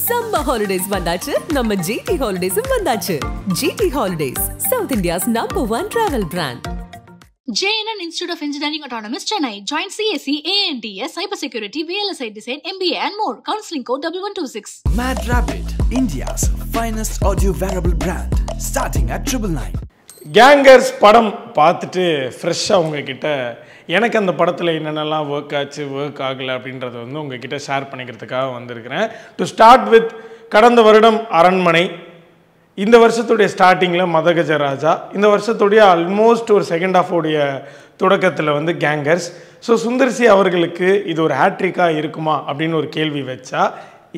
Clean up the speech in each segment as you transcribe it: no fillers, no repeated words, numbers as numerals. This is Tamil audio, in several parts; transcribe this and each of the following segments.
Summer holidays vandachu, நம்ம GT Holidays vandachu. GT Holidays, South India's #1 travel brand. JNN Institute of Engineering Autonomous Chennai. Join CSE, ANTS, Cybersecurity, VLSI Design, MBA and more. Counseling code 1126. Mad Rabbit, India's finest audio wearable brand, starting at 999. Gangers படம் பார்த்துட்டு ஃப்ரெஷ்ஷாக உங்ககிட்ட எனக்கு அந்த படத்தில் என்னென்னலாம் ஒர்க் ஆச்சு ஒர்க் ஆகலை அப்படின்றத வந்து உங்ககிட்ட ஷேர் பண்ணிக்கிறதுக்காக வந்திருக்கிறேன். டு ஸ்டார்ட் வித் கடந்த வருடம் அரண்மனை, இந்த வருஷத்துடைய ஸ்டார்டிங்கில் மதகஜராஜா, இந்த வருஷத்துடைய ஆல்மோஸ்ட் ஒரு செகண்ட் ஹாஃபோடைய தொடக்கத்தில் வந்து கேங்கர்ஸ். ஸோ சுந்தர்சி அவர்களுக்கு இது ஒரு ஹேட்ரிக்காக இருக்குமா அப்படின்னு ஒரு கேள்வி வச்சா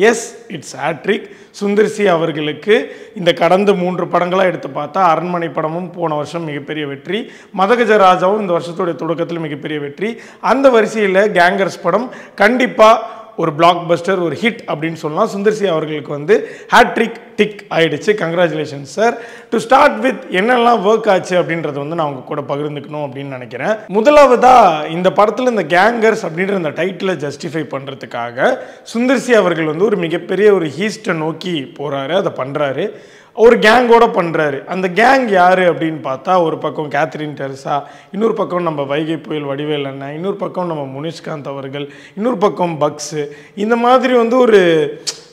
எஸ், இட்ஸ் ஹேட்ரிக். சுந்தர்சி அவர்களுக்கு இந்த கடந்த 3 படங்களாக எடுத்து பார்த்தா அரண்மனை படமும் போன வருஷம் மிகப்பெரிய வெற்றி, மதகஜராஜாவும் இந்த வருஷத்துடைய தொடக்கத்தில் மிகப்பெரிய வெற்றி. அந்த வரிசையில் கேங்கர்ஸ் படம் கண்டிப்பாக ஒரு பிளாக் பஸ்டர், ஒரு ஹிட் அப்படின்னு சொல்லலாம். சுந்தர்சி அவர்களுக்கு வந்து ஹேட்ரிக் டிக் ஆயிடுச்சு. Congratulations sir. To start with என்னெல்லாம் ஒர்க் ஆச்சு அப்படின்றத வந்து நான் உங்க கூட பகிர்ந்துக்கணும் அப்படின்னு நினைக்கிறேன். முதலாவதாக இந்த படத்தில் இந்த கேங்கர்ஸ் அப்படின்ற இந்த டைட்டிலை ஜஸ்டிஃபை பண்ணுறதுக்காக சுந்தர்சி அவர்கள் வந்து ஒரு மிகப்பெரிய ஒரு ஹீஸ்ட்டை நோக்கி போகிறாரு, அதை பண்ணுறாரு, ஒரு கேங்கோட பண்ணுறாரு. அந்த கேங் யார் அப்படின்னு பார்த்தா ஒரு பக்கம் கேத்ரின் டெரசா, இன்னொரு பக்கம் நம்ம வைகை புயல் வடிவேல் அண்ணன், இன்னொரு பக்கம் நம்ம முனிஷ்காந்த் அவர்கள், இன்னொரு பக்கம் பக்ஸு. இந்த மாதிரி வந்து ஒரு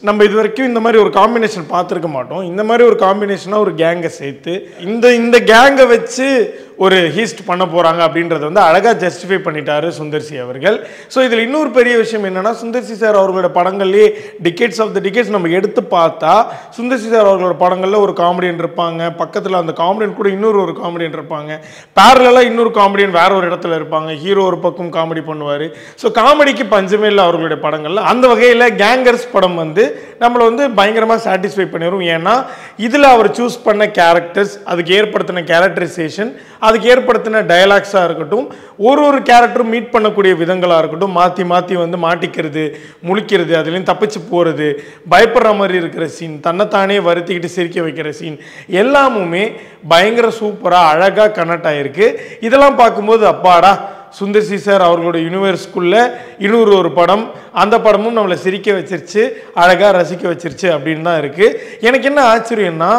நம்ம இது வரைக்கும் இந்த மாதிரி ஒரு காம்பினேஷன் பார்த்துருக்க மாட்டோம். இந்த மாதிரி ஒரு காம்பினேஷனாக ஒரு கேங்கை சேர்த்து இந்த கேங்கை வச்சு ஒரு ஹீஸ்ட் பண்ண போகிறாங்க அப்படின்றத வந்து அழகாக ஜஸ்டிஃபை பண்ணிட்டாரு சுந்தர்சி அவர்கள். ஸோ இதில் இன்னொரு பெரிய விஷயம் என்னென்னா, சுந்தர்சி சார் அவர்களோட படங்கள்லேயே டிகேட்ஸ் ஆஃப் த டிகேட்ஸ் நம்ம எடுத்து பார்த்தா சுந்தர்சி சார் அவர்களோட படங்களில் ஒரு காமெடியன் இருப்பாங்க, பக்கத்தில் அந்த காமெடியன் கூட இன்னொரு காமெடியன் இருப்பாங்க, பேரலாக இன்னொரு காமெடியன் வேற ஒரு இடத்துல இருப்பாங்க, ஹீரோ ஒரு பக்கம் காமெடி பண்ணுவார். ஸோ காமெடிக்கு பஞ்சமே இல்லை அவர்களுடைய படங்களில். அந்த வகையில் கேங்கர்ஸ் படம் வந்து நம்மளை வந்து பயங்கரமாக சாட்டிஸ்ஃபை பண்ணிடும். ஏன்னா இதில் அவர் சூஸ் பண்ண கேரக்டர்ஸ், அதுக்கு ஏற்படுத்தின கேரக்டரைசேஷன், அதுக்கு ஏற்படுத்தின டயலாக்ஸாக இருக்கட்டும், ஒரு கேரக்டரும் மீட் பண்ணக்கூடிய விதங்களாக இருக்கட்டும், மாற்றி மாற்றி வந்து மாட்டிக்கிறது, முழிக்கிறது, அதுலேயும் தப்பிச்சு போகிறது, பயப்படுற மாதிரி இருக்கிற சீன், தன்னைத்தானே வருத்திக்கிட்டு சிரிக்க வைக்கிற சீன் எல்லாமுமே பயங்கர சூப்பராக அழகாக கனெக்ட் ஆகிருக்கு. இதெல்லாம் பார்க்கும்போது அப்பாடா, சுந்தர்சி சார் அவர்களோட யூனிவர்ஸ்குள்ளே இன்னொரு படம், அந்த படமும் நம்மளை சிரிக்க வச்சிருச்சு, அழகாக ரசிக்க வச்சிருச்சு அப்படின்னு தான் இருக்குது. எனக்கு என்ன ஆச்சரியம்னா,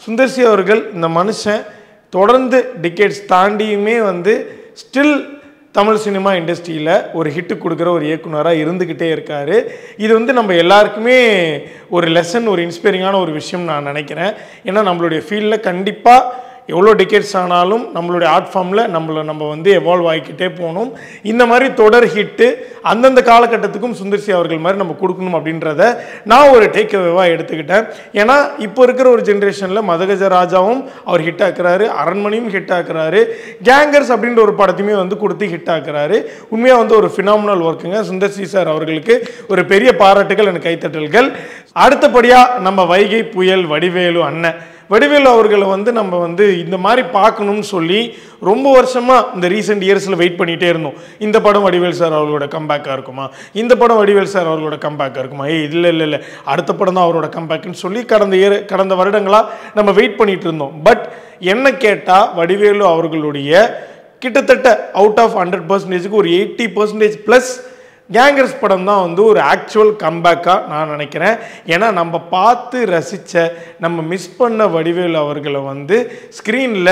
சுந்தர்சி அவர்கள் இந்த மனுஷன் தொடர்ந்து டிகேட்ஸ் தாண்டியுமே வந்து ஸ்டில் தமிழ் சினிமா இண்டஸ்ட்ரியில் ஒரு ஹிட்டு கொடுக்குற ஒரு இயக்குனராக இருந்துக்கிட்டே இருக்கார். இது வந்து நம்ம எல்லாருக்குமே ஒரு லெசன், ஒரு இன்ஸ்பைரிங்கான ஒரு விஷயம் நான் நினைக்கிறேன். ஏன்னா நம்மளுடைய ஃபீல்டில் கண்டிப்பாக எவ்வளோ டிகேட்ஸ் ஆனாலும் நம்மளுடைய ஆர்ட் ஃபார்மில் நம்ம வந்து எவால்வ் ஆகிக்கிட்டே போகணும். இந்த மாதிரி தொடர் ஹிட்டு அந்தந்த காலகட்டத்துக்கும் சுந்தர்சி அவர்கள் மாதிரி நம்ம கொடுக்கணும் அப்படின்றத நான் ஒரு டேக் அவேவாக எடுத்துக்கிட்டேன். ஏன்னா இப்போ இருக்கிற ஒரு ஜென்ரேஷனில் மதகஜராஜாவும் அவர் ஹிட் ஆக்குறாரு, அரண்மனையும் ஹிட் ஆக்குறாரு, கேங்கர்ஸ் அப்படின்ற ஒரு படத்தையுமே வந்து கொடுத்து ஹிட் ஆக்குறாரு. உண்மையாக வந்து ஒரு ஃபினாமினல் ஒர்க்குங்க. சுந்தர்சி சார் அவர்களுக்கு ஒரு பெரிய பாராட்டுகள், எனக்கு கைத்தட்டல்கள். அடுத்தபடியாக நம்ம வைகை புயல் வடிவேலு அண்ணன், வடிவேலு அவர்களை வந்து நம்ம வந்து இந்த மாதிரி பார்க்கணும்னு சொல்லி ரொம்ப வருஷமாக இந்த ரீசெண்ட் இயர்ஸில் வெயிட் பண்ணிகிட்டே இருந்தோம். இந்த படம் வடிவேல் சார் அவர்களோட கம்பேக்காக இருக்குமா, இந்த படம் வடிவேல் சார் அவர்களோட கம்பேக்காக இருக்குமா, இல்லை அடுத்த படம் தான் அவரோட கம்பேக்குன்னு சொல்லி கடந்த வருடங்களாக நம்ம வெயிட் பண்ணிகிட்டு இருந்தோம். பட் என்ன கேட்டால் வடிவேலு அவர்களுடைய கிட்டத்தட்ட அவுட் ஆஃப் 100%க்கு ஒரு 80% ப்ளஸ் கேங்கர்ஸ் படம் தான் வந்து ஒரு ஆக்சுவல் கம்பேக்காக நான் நினைக்கிறேன். ஏன்னா நம்ம பார்த்து ரசித்த, நம்ம மிஸ் பண்ண வடிவேலு அவர்களை வந்து ஸ்க்ரீனில்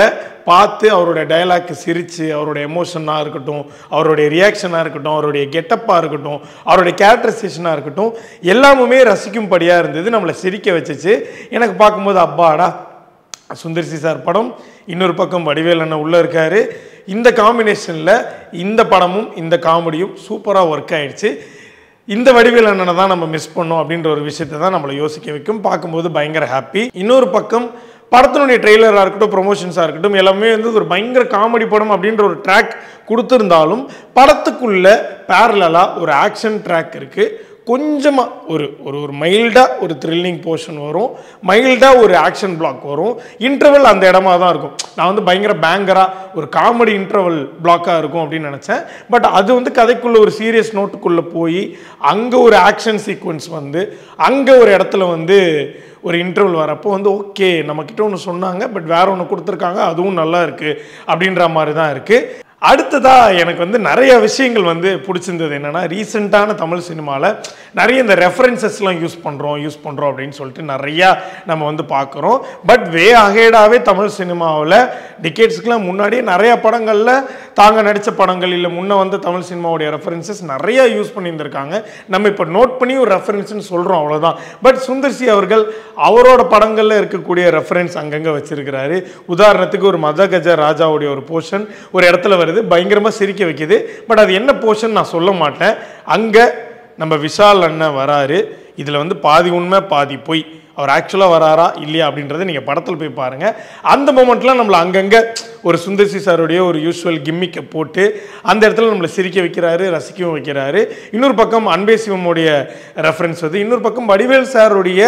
பார்த்து அவருடைய டைலாக்கு சிரித்து, அவருடைய எமோஷனாக இருக்கட்டும், அவருடைய ரியாக்ஷனாக இருக்கட்டும், அவருடைய கெட்டப்பாக இருக்கட்டும், அவருடைய கேரக்டரைசேஷனாக இருக்கட்டும், எல்லாமுமே ரசிக்கும்படியாக இருந்தது, நம்மளை சிரிக்க வச்சிச்சு. எனக்கு பார்க்கும்போது அப்பாடா, சுந்தர்சி சார் படம், இன்னொரு பக்கம் வடிவேல் அண்ணன் உள்ளே இருக்கார், இந்த காம்பினேஷனில் இந்த படமும் இந்த காமெடியும் சூப்பராக ஒர்க் ஆகிடுச்சு. இந்த வடிவேல் அண்ணனை தான் நம்ம மிஸ் பண்ணோம் அப்படின்ற ஒரு விஷயத்தை தான் நம்மளை யோசிக்க வைக்கும். பார்க்கும்போது பயங்கர ஹாப்பி. இன்னொரு பக்கம் படத்தினுடைய ட்ரெய்லராக இருக்கட்டும், ப்ரொமோஷன்ஸாக இருக்கட்டும், எல்லாமே வந்து ஒரு பயங்கர காமெடி படம் அப்படின்ற ஒரு ட்ராக் கொடுத்துருந்தாலும் படத்துக்குள்ளே பேரலாக ஒரு ஆக்ஷன் ட்ராக் இருக்குது. கொஞ்சமாக ஒரு மைல்டாக ஒரு த்ரில்லிங் போர்ஷன் வரும், மைல்டாக ஒரு ஆக்ஷன் பிளாக் வரும். இன்டர்வல் அந்த இடமா தான் இருக்கும். நான் வந்து பயங்கர பேங்கராக ஒரு காமெடி இன்டர்வல் பிளாக்காக இருக்கும் அப்படின்னு நினச்சேன். பட் அது வந்து கதைக்குள்ளே ஒரு சீரியஸ் நோட்டுக்குள்ளே போய் அங்கே ஒரு ஆக்ஷன் சீக்வன்ஸ் வந்து அங்கே ஒரு இடத்துல வந்து ஒரு இன்டர்வல் வரப்போ வந்து ஓகே, நம்மக்கிட்ட ஒன்று சொன்னாங்க பட் வேற ஒன்று கொடுத்துருக்காங்க, அதுவும் நல்லா இருக்குது அப்படின்ற மாதிரி தான் இருக்குது. அடுத்ததாக எனக்கு வந்து நிறைய விஷயங்கள் வந்து பிடிச்சிருந்தது. என்னென்னா ரீசெண்டான தமிழ் சினிமாவில் நிறைய இந்த ரெஃபரன்சஸ்லாம் யூஸ் பண்ணுறோம் அப்படின்னு சொல்லிட்டு நிறையா நம்ம வந்து பார்க்குறோம். பட் வே அஹேடாகவே தமிழ் சினிமாவில் டிகேட்ஸ்க்குலாம் முன்னாடியே நிறையா படங்களில் தாங்க நடித்த படங்கள் இல்லை முன்னே வந்து தமிழ் சினிமாவுடைய ரெஃபரன்சஸ் நிறையா யூஸ் பண்ணியிருந்திருக்காங்க. நம்ம இப்போ நோட் பண்ணி ஒரு ரெஃபரன்ஸ்னு சொல்கிறோம், அவ்வளோதான். பட் சுந்தர் சி அவர்கள் அவரோட படங்களில் இருக்கக்கூடிய ரெஃபரன்ஸ் அங்கங்கே வச்சிருக்கிறாரு. உதாரணத்துக்கு ஒரு மதகஜ ராஜாவுடைய ஒரு போர்ஷன் ஒரு இடத்துல வருது, பயங்கரமாக சிரிக்க வைக்குது. பட் அது என்ன போர்ஷன் நான் சொல்ல மாட்டேன். அங்கே நம்ம விஷால் அண்ணன் வராரு. இதில் வந்து பாதி உண்மை பாதி பொய். அவர் ஆக்சுவலாக வராரா இல்லையா அப்படின்றத நீங்கள் படத்தில் போய் பாருங்கள். அந்த மொமெண்ட்லாம் நம்மளை அங்கங்கே ஒரு சுந்தர் சி சாருடைய ஒரு யூஸ்வல் கிம்மிக்கை போட்டு அந்த இடத்துல நம்மளை சிரிக்க வைக்கிறாரு, ரசிக்கவும் வைக்கிறாரு. இன்னொரு பக்கம் அன்பே சிவமுடைய ரெஃபரன்ஸ் வருது, இன்னொரு பக்கம் வடிவேல் சாருடைய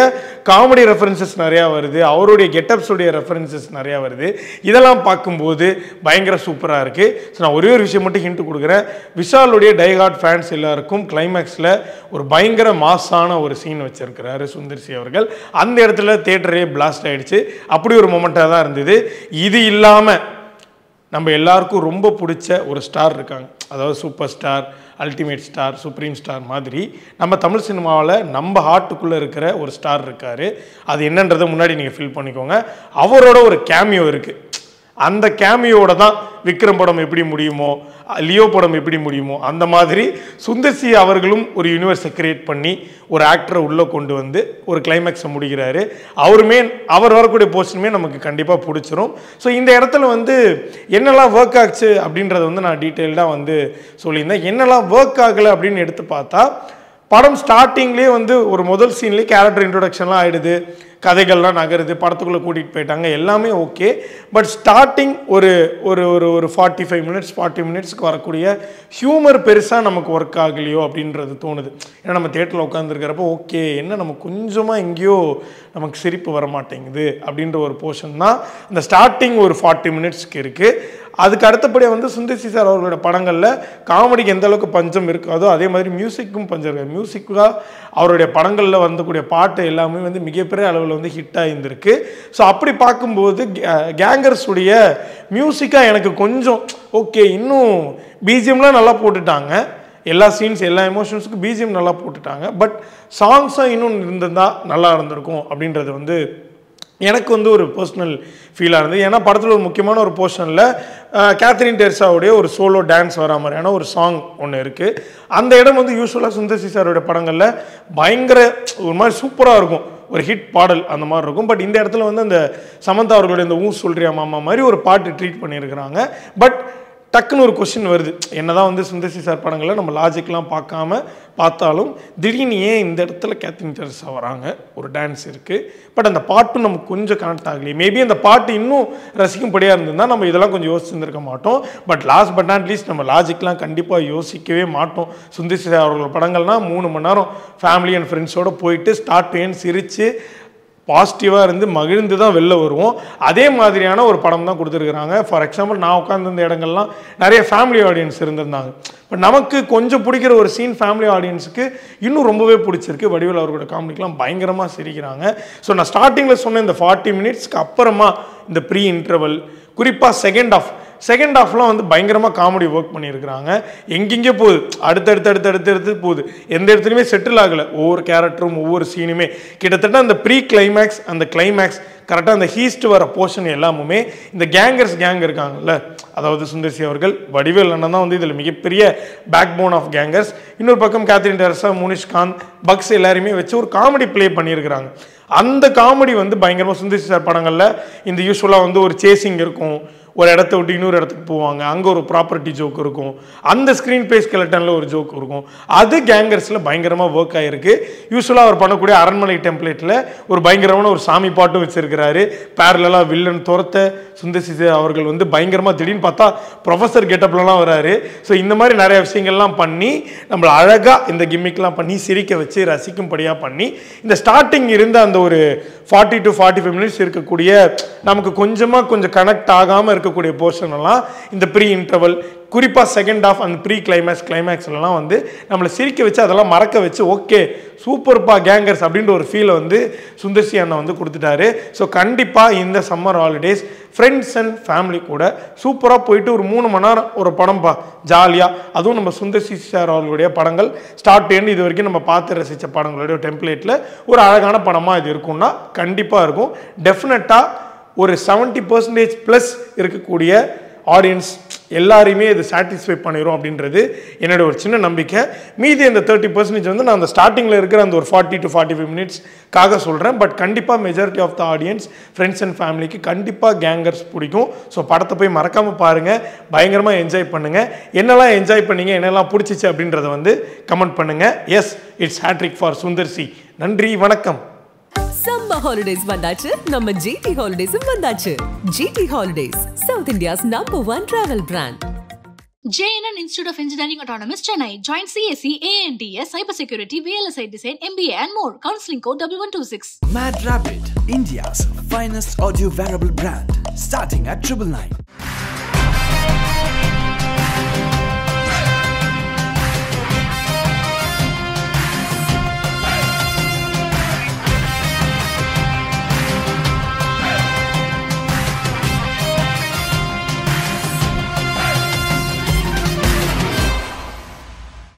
காமெடி ரெஃபரன்சஸ் நிறையா வருது, அவருடைய கெட்டப்ஸுடைய ரெஃபரன்சஸ் நிறையா வருது. இதெல்லாம் பார்க்கும்போது பயங்கர சூப்பராக இருக்குது. ஸோ நான் ஒரே ஒரு விஷயம் மட்டும் ஹிண்ட் கொடுக்குறேன். விஷாலுடைய டைஹார்ட் ஃபேன்ஸ் எல்லாருக்கும் கிளைமேக்ஸில் ஒரு பயங்கர மாஸான ஒரு சீன் வச்சிருக்கிறாரு சுந்தர் சி அவர்கள். அந்த இடத்துல தியேட்டரே பிளாஸ்ட் ஆகிடுச்சு. அப்படி ஒரு மொமெண்ட்டாக தான் இருந்தது. இது இல்லாமல் நம்ம எல்லாருக்கும் ரொம்ப பிடிச்ச ஒரு ஸ்டார் இருக்காங்க, அதாவது super star, ultimate star, supreme star மாதிரி நம்ம தமிழ் சினிமாவில் நம்ம ஹார்ட்டுக்குள்ளே இருக்கிற ஒரு ஸ்டார் இருக்கார். அது என்னன்றதை முன்னாடி நீங்கள் ஃபீல் பண்ணிக்கோங்க. அவரோட ஒரு கேமியோ இருக்குது. அந்த கேமியோட தான் விக்ரம் படம் எப்படி முடியுமோ, லியோ படம் எப்படி முடியுமோ, அந்த மாதிரி சுந்தர் சி அவர்களும் ஒரு யூனிவர்ஸை கிரியேட் பண்ணி ஒரு ஆக்டரை உள்ளே கொண்டு வந்து ஒரு கிளைமேக்ஸை முடிக்கிறாரு. அவர் வரக்கூடிய போர்ஷனுமே நமக்கு கண்டிப்பாக பிடிச்சிரும். ஸோ இந்த இடத்துல வந்து என்னெல்லாம் ஒர்க் ஆச்சு அப்படின்றத வந்து நான் டீட்டெயில்டாக வந்து சொல்லியிருந்தேன். என்னெல்லாம் ஒர்க் ஆகலை அப்படின்னு எடுத்து பார்த்தா, படம் ஸ்டார்டிங்லேயே வந்து ஒரு முதல் சீன்லேயே கேரக்டர் இன்ட்ரொடக்ஷன்லாம் ஆகிடுது, கதைகள்லாம் நகருது, படத்துக்குள்ளே கூட்டிகிட்டு போயிட்டாங்க, எல்லாமே ஓகே. பட் ஸ்டார்டிங் ஒரு ஒரு ஒரு 40 மினிட்ஸ்க்கு வரக்கூடிய ஹியூமர் பெருசாக நமக்கு ஒர்க் ஆகலையோ அப்படின்றது தோணுது. ஏன்னா நம்ம தியேட்டரில் உட்காந்துருக்கிறப்போ ஓகே என்ன நம்ம கொஞ்சமாக எங்கேயோ நமக்கு சிரிப்பு வர மாட்டேங்குது அப்படின்ற ஒரு போர்ஷன் தான் இந்த ஸ்டார்டிங் ஒரு 40 மினிட்ஸ்க்கு இருக்குது. அதுக்கு அடுத்தபடியாக வந்து சுந்தர் சி சார் அவர்களோட படங்களில் காமெடிக்கு எந்த அளவுக்கு பஞ்சம் இருக்காதோ அதே மாதிரி மியூசிக்கும் பஞ்சம் இருக்காது. மியூசிக்காக அவருடைய படங்களில் வந்தக்கூடிய பாட்டு எல்லாமே வந்து மிகப்பெரிய அளவில் வந்து ஹிட் ஆகியிருந்திருக்கு. ஸோ அப்படி பார்க்கும்போது கேங்கர்ஸுடைய மியூசிக்காக எனக்கு கொஞ்சம் ஓகே, இன்னும் பிஜிஎம்லாம் நல்லா போட்டுட்டாங்க, எல்லா சீன்ஸ் எல்லா எமோஷன்ஸுக்கும் பிஜிஎம் நல்லா போட்டுட்டாங்க. பட் சாங்ஸாக இன்னும் இருந்திருந்தால் நல்லா இருந்திருக்கும் அப்படின்றது வந்து எனக்கு வந்து ஒரு பர்சனல் ஃபீலாக இருந்தது. ஏன்னா படத்தில் ஒரு முக்கியமான ஒரு போர்ஷனில் கேத்ரின் டெர்சாவுடைய ஒரு சோலோ டான்ஸ் வரா மாதிரியான ஒரு சாங் ஒன்று இருக்குது. அந்த இடம் வந்து யூஸ்வலாக சுந்தர் சி சாரோட படங்களில் பயங்கர ஒரு மாதிரி சூப்பராக இருக்கும், ஒரு ஹிட் பாடல் அந்த மாதிரி இருக்கும். பட் இந்த இடத்துல வந்து அந்த சமந்தா அவர்களுடைய இந்த ஊ சொல்றியா மாமா மாதிரி ஒரு பாட்டு ட்ரீட் பண்ணியிருக்கிறாங்க. பட் டக்குன்னு ஒரு கொஸ்டின் வருது, என்னதான் வந்து சுந்தர் சி சார் படங்களில் நம்ம லாஜிக்லாம் பார்த்தாலும் திடீர்னு ஏன் இந்த இடத்துல கேத்ரின் டெர்சா வராங்க, ஒரு டான்ஸ் இருக்குது, பட் அந்த பாட்டும் நமக்கு கொஞ்சம் கனெக்ட் ஆகலையே. மேபி அந்த பாட்டு இன்னும் ரசிக்கும்படியாக இருந்திருந்தால் நம்ம இதெல்லாம் கொஞ்சம் யோசிச்சுருக்க மாட்டோம். But last but not least நம்ம லாஜிக்லாம் கண்டிப்பாக யோசிக்கவே மாட்டோம். சுந்தர் சி சார் அவர்களோட படங்கள்னால் 3 மணி நேரம் ஃபேமிலி அண்ட் ஃப்ரெண்ட்ஸோடு போயிட்டு ஸ்டார்ட் டு எண்ட் சிரித்து பாசிட்டிவாக இருந்து மகிழ்ந்து தான் வெளில வருவோம். அதே மாதிரியான ஒரு படம் தான் கொடுத்துருக்குறாங்க. ஃபார் எக்ஸாம்பிள் நான் உட்காந்துருந்த இடங்கள்லாம் நிறைய ஃபேமிலி ஆடியன்ஸ் இருந்திருந்தாங்க. பட் நமக்கு கொஞ்சம் பிடிக்கிற ஒரு சீன் ஃபேமிலி ஆடியன்ஸுக்கு இன்னும் ரொம்பவே பிடிச்சிருக்கு. வடிவேல் அவர்களோட காமெடிக்கெலாம் பயங்கரமாக சிரிக்கிறாங்க. ஸோ நான் ஸ்டார்டிங்கில் சொன்ன இந்த 40 மினிட்ஸ்க்கு அப்புறமா இந்த ப்ரீ இன்டர்வல், குறிப்பாக செகண்ட் ஹாஃப்லாம் வந்து பயங்கரமாக காமெடி ஒர்க் பண்ணியிருக்கிறாங்க. எங்கெங்கே போகுது, அடுத்தடுத்து போகுது, எந்த இடத்துலையுமே செட்டில் ஆகலை. ஒவ்வொரு கேரக்டரும் ஒவ்வொரு சீனுமே கிட்டத்தட்ட அந்த ப்ரீ கிளைமேக்ஸ் அந்த கிளைமேக்ஸ் கரெக்டாக அந்த ஹீஸ்ட் வர போர்ஷன் எல்லாமுமே இந்த கேங் இருக்காங்கல்ல, அதாவது சுந்தர் சி அவர்கள், வடிவேல் அண்ணன் தான் வந்து இதில் மிகப்பெரிய பேக் போன் ஆஃப் கேங்கர்ஸ். இன்னொரு பக்கம் கேத்ரின் டெர்சா, முனிஷ்காந்த், பக்ஸ் எல்லாருமே வச்சு ஒரு காமெடி ப்ளே பண்ணியிருக்கிறாங்க. அந்த காமெடி வந்து பயங்கரமாக சுந்தர் சி சார் படங்களில் இந்த யூஸ்வலாக வந்து ஒரு சேசிங் இருக்கும், ஒரு இடத்த விட்டு இன்னொரு இடத்துக்கு போவாங்க, அங்கே ஒரு ப்ராப்பர்ட்டி ஜோக் இருக்கும், அந்த ஸ்க்ரீன் பிளே ஸ்கெலட்டனில் ஒரு ஜோக் இருக்கும். அது கேங்கர்ஸில் பயங்கரமாக ஒர்க் ஆகிருக்கு. யூஸ்வலாக அவர் பண்ணக்கூடிய அரண்மனை டெம்ப்ளேட்டில் ஒரு பயங்கரமான ஒரு சாமி பாட்டும் வச்சுருக்கிறாரு. பேரலாக வில்லன் துரத்த சுந்தர் சி அவர்கள் வந்து பயங்கரமாக திடீர்னு பார்த்தா ப்ரொஃபஸர் கெட்டப்லலாம் வராரு. ஸோ இந்த மாதிரி நிறைய விஷயங்கள்லாம் பண்ணி நம்மளை அழகாக இந்த கிம்மிக்லாம் பண்ணி சிரிக்க வச்சு ரசிக்கும்படியாக பண்ணி இந்த ஸ்டார்டிங் இருந்த அந்த ஒரு 40 to 45 மினிட்ஸ் இருக்கக்கூடிய நமக்கு கொஞ்சம் கனெக்ட் ஆகாமல் இருக்கக்கூடிய போர்ஷன் எல்லாம் இந்த ப்ரீ இன்டர்வல், குறிப்பாக செகண்ட் ஆஃப் அண்ட் ப்ரீ கிளைமேக்ஸ்லாம் வந்து நம்மளை சிரிக்க வச்சு அதெல்லாம் மறக்க வச்சு ஓகே சூப்பர்ப்பா கேங்கர்ஸ் அப்படின்ற ஒரு ஃபீலை வந்து சுந்தர் சி அண்ணா வந்து கொடுத்துட்டாரு. ஸோ கண்டிப்பாக இந்த summer holidays friends and family கூட சூப்பராக போயிட்டு ஒரு 3 மணி நேரம் ஒரு படம்ப்பா ஜாலியாக, அதுவும் நம்ம சுந்தர் சி சார் அவர்களுடைய படங்கள் ஸ்டார்ட் எண்ட் இது வரைக்கும் நம்ம பார்த்து ரசித்த படங்களுடைய டெம்ப்ளேட்டில் ஒரு அழகான படமாக இது இருக்கும்னா கண்டிப்பாக இருக்கும். டெஃபினட்டாக ஒரு 70% ப்ளஸ் இருக்கக்கூடிய ஆடியன்ஸ் எல்லாரையுமே இது சாட்டிஸ்ஃபை பண்ணிடும் அப்படின்றது என்னோட ஒரு சின்ன நம்பிக்கை. மீதி இந்த 30% வந்து நான் அந்த ஸ்டார்டிங்கில் இருக்கிற அந்த ஒரு 40 to 45 மினிட்ஸ்க்காக சொல்கிறேன். பட் கண்டிப்பாக majority of the audience friends and ஃபேமிலிக்கு கண்டிப்பாக கேங்கர்ஸ் பிடிக்கும். ஸோ படத்தை போய் மறக்காமல் பாருங்கள், பயங்கரமாக என்ஜாய் பண்ணுங்கள். என்னெல்லாம் என்ஜாய் பண்ணீங்க, என்னெல்லாம் பிடிச்சிச்சு அப்படின்றத வந்து கமெண்ட் பண்ணுங்கள். Yes, it's hattrick for Sundar C. நன்றி, வணக்கம். சம்மர் ஹாலிடேஸ் வந்தாச்சு, நம்ம ஜிடி ஹாலிடேஸும் வந்தாச்சு. GT holidays, South India's #1 travel brand. JNN Institute of Engineering Autonomous, Chennai. Join CSE, ANTS, Cybersecurity, VLSI Design, MBA and more. Counseling code 1126. Mad Rabbit, India's finest audio wearable brand, starting at 999.